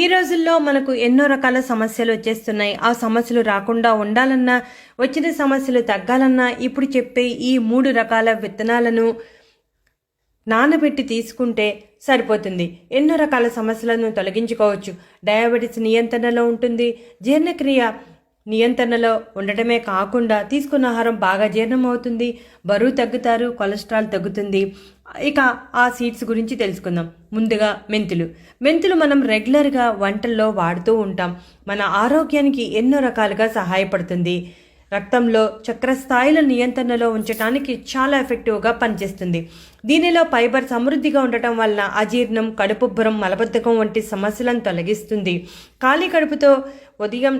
ఈ రోజుల్లో మనకు ఎన్నో రకాల సమస్యలు వచ్చేస్తున్నాయి. ఆ సమస్యలు రాకుండా ఉండాలన్నా, వచ్చిన సమస్యలు తగ్గాలన్నా ఇప్పుడు చెప్పే ఈ 3 రకాల విత్తనాలను నానబెట్టి తీసుకుంటే సరిపోతుంది. ఎన్నో రకాల సమస్యలను తొలగించుకోవచ్చు. డయాబెటిస్ నియంత్రణలో ఉంటుంది. జీర్ణక్రియ నియంత్రణలో ఉండటమే కాకుండా తీసుకున్న ఆహారం బాగా జీర్ణం అవుతుంది. బరువు తగ్గుతారు, కొలెస్ట్రాల్ తగ్గుతుంది. ఇక ఆ సీడ్స్ గురించి తెలుసుకుందాం. ముందుగా మెంతులు మనం రెగ్యులర్గా వంటల్లో వాడుతూ ఉంటాం. మన ఆరోగ్యానికి ఎన్నో రకాలుగా సహాయపడుతుంది. రక్తంలో చక్కెర స్థాయిల నియంత్రణలో ఉంచడానికి చాలా ఎఫెక్టివ్గా పనిచేస్తుంది. దీనిలో ఫైబర్ సమృద్ధిగా ఉండటం వల్ల అజీర్ణం, కడుపుబ్బరం, మలబద్ధకం వంటి సమస్యలను తొలగిస్తుంది. ఖాళీ కడుపుతో ఉదయం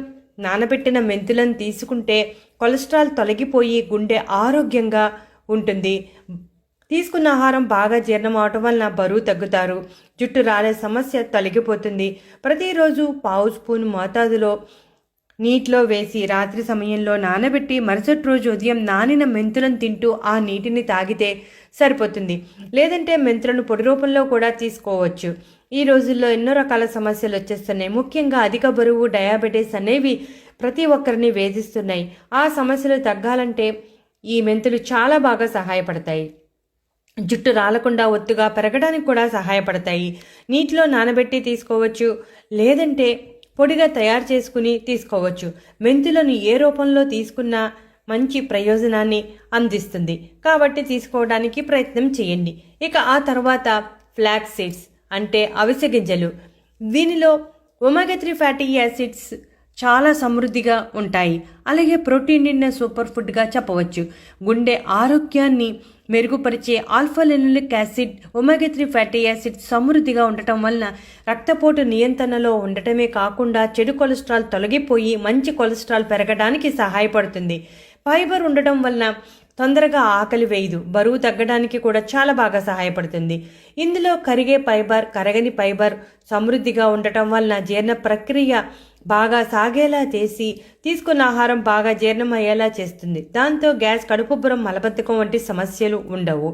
నానబెట్టిన మెంతులను తీసుకుంటే కొలెస్ట్రాల్ తొలగిపోయి గుండె ఆరోగ్యంగా ఉంటుంది. తీసుకున్న ఆహారం బాగా జీర్ణం అవటం వలన బరువు తగ్గుతారు. జుట్టు రాలే సమస్య తొలగిపోతుంది. ప్రతిరోజు పావు స్పూన్ మోతాదులో నీటిలో వేసి రాత్రి సమయంలో నానబెట్టి మరుసటి రోజు ఉదయం నానిన మెంతులను తింటూ ఆ నీటిని తాగితే సరిపోతుంది. లేదంటే మెంతులను పొడి రూపంలో కూడా తీసుకోవచ్చు. ఈ రోజుల్లో ఎన్నో రకాల సమస్యలు వచ్చేస్తున్నాయి. ముఖ్యంగా అధిక బరువు, డయాబెటీస్ అనేవి ప్రతి ఒక్కరిని వేధిస్తున్నాయి. ఆ సమస్యలు తగ్గాలంటే ఈ మెంతులు చాలా బాగా సహాయపడతాయి. జుట్టు రాలకుండా ఒత్తుగా పెరగడానికి కూడా సహాయపడతాయి. నీటిలో నానబెట్టి తీసుకోవచ్చు, లేదంటే పొడిగా తయారు చేసుకుని తీసుకోవచ్చు. మెంతులను ఏ రూపంలో తీసుకున్నా మంచి ప్రయోజనాన్ని అందిస్తుంది. కాబట్టి తీసుకోవడానికి ప్రయత్నం చేయండి. ఇక ఆ తర్వాత ఫ్లాక్స్ సీడ్స్ అంటే అవిసె గింజలు. దీనిలో ఒమేగా 3 ఫ్యాటీ యాసిడ్స్ చాలా సమృద్ధిగా ఉంటాయి. అలాగే ప్రోటీన్ నిండిన సూపర్ ఫుడ్గా చెప్పవచ్చు. గుండె ఆరోగ్యాన్ని మెరుగుపరిచే alpha linoleic acid, omega 3 fatty acid సమృద్ధిగా ఉండటం వలన రక్తపోటు నియంత్రణలో ఉండటమే కాకుండా చెడు కొలెస్ట్రాల్ తొలగిపోయి మంచి కొలెస్ట్రాల్ పెరగడానికి సహాయపడుతుంది. ఫైబర్ ఉండటం వలన తొందరగా ఆకలి వేయదు. బరువు తగ్గడానికి కూడా చాలా బాగా సహాయపడుతుంది. ఇందులో కరిగే ఫైబర్, కరగని ఫైబర్ సమృద్ధిగా ఉండటం వలన జీర్ణ ప్రక్రియ బాగా సాగేలా చేసి తీసుకున్న ఆహారం బాగా జీర్ణమయ్యేలా చేస్తుంది. దాంతో గ్యాస్, కడుపుబ్బరం, మలబద్ధకం వంటి సమస్యలు ఉండవు.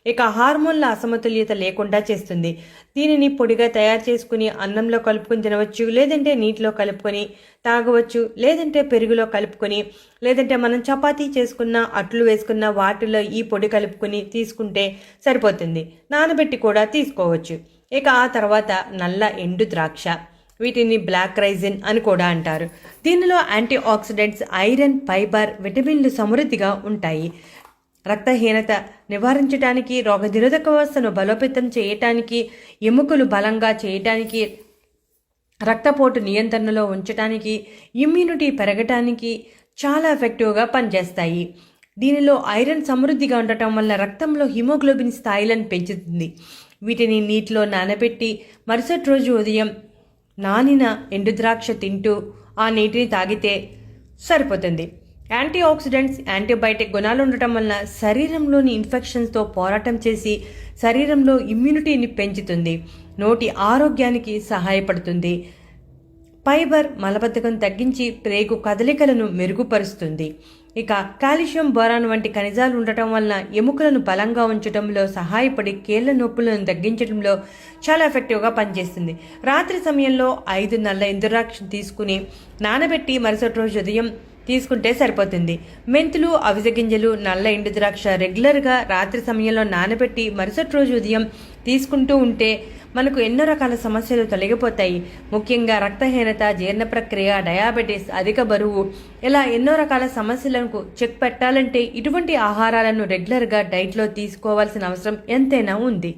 ఇక హార్మోన్ల అసమతుల్యత లేకుండా చేస్తుంది. దీనిని పొడిగా తయారు చేసుకుని అన్నంలో కలుపుకొని తినవచ్చు, లేదంటే నీటిలో కలుపుకొని తాగవచ్చు, లేదంటే పెరుగులో కలుపుకొని, లేదంటే మనం చపాతీ చేసుకున్న, అట్లు వేసుకున్న వాటిలో ఈ పొడి కలుపుకొని తీసుకుంటే సరిపోతుంది. నానబెట్టి కూడా తీసుకోవచ్చు. ఇక ఆ తర్వాత నల్ల ఎండు ద్రాక్ష, వీటిని బ్లాక్ రైజిన్ అని కూడా అంటారు. దీనిలో యాంటీ ఆక్సిడెంట్స్, ఐరన్, ఫైబర్, విటమిన్లు సమృద్ధిగా ఉంటాయి. రక్తహీనత నివారించడానికి, రోగనిరోధక వ్యవస్థను బలోపేతం చేయటానికి, ఎముకలు బలంగా చేయటానికి, రక్తపోటు నియంత్రణలో ఉంచడానికి, ఇమ్యూనిటీ పెరగటానికి చాలా ఎఫెక్టివ్గా పనిచేస్తాయి. దీనిలో ఐరన్ సమృద్ధిగా ఉండటం వల్ల రక్తంలో హిమోగ్లోబిన్ స్థాయిలను పెంచుతుంది. వీటిని నీటిలో నానబెట్టి మరుసటి రోజు ఉదయం నానిన ఎండుద్రాక్ష తింటూ ఆ నీటిని తాగితే సరిపోతుంది. యాంటీ ఆక్సిడెంట్స్, యాంటీబయాటిక్ గుణాలు ఉండటం వలన శరీరంలోని ఇన్ఫెక్షన్స్తో పోరాటం చేసి శరీరంలో ఇమ్యూనిటీని పెంచుతుంది. నోటి ఆరోగ్యానికి సహాయపడుతుంది. ఫైబర్ మలబద్ధకం తగ్గించి ప్రేగు కదలికలను మెరుగుపరుస్తుంది. ఇక కాల్షియం, బోరాన్ వంటి ఖనిజాలు ఉండటం వలన ఎముకలను బలంగా ఉంచడంలో సహాయపడి కీళ్ల నొప్పులను తగ్గించడంలో చాలా ఎఫెక్టివ్గా పనిచేస్తుంది. రాత్రి సమయంలో 5 నల్ల ఎండుద్రాక్ష తీసుకుని నానబెట్టి మరుసటి రోజు ఉదయం తీసుకుంటే సరిపోతుంది. మెంతులు, అవిసె గింజలు, నల్ల ఎండుద్రాక్ష రెగ్యులర్గా రాత్రి సమయంలో నానబెట్టి మరుసటి రోజు ఉదయం తీసుకుంటూ ఉంటే మనకు ఎన్నో రకాల సమస్యలు తొలగిపోతాయి. ముఖ్యంగా రక్తహీనత, జీర్ణ ప్రక్రియ, డయాబెటీస్, అధిక బరువు, ఇలా ఎన్నో రకాల సమస్యలకు చెక్ పెట్టాలంటే ఇటువంటి ఆహారాలను రెగ్యులర్గా డైట్లో తీసుకోవాల్సిన అవసరం ఎంతైనా ఉంది.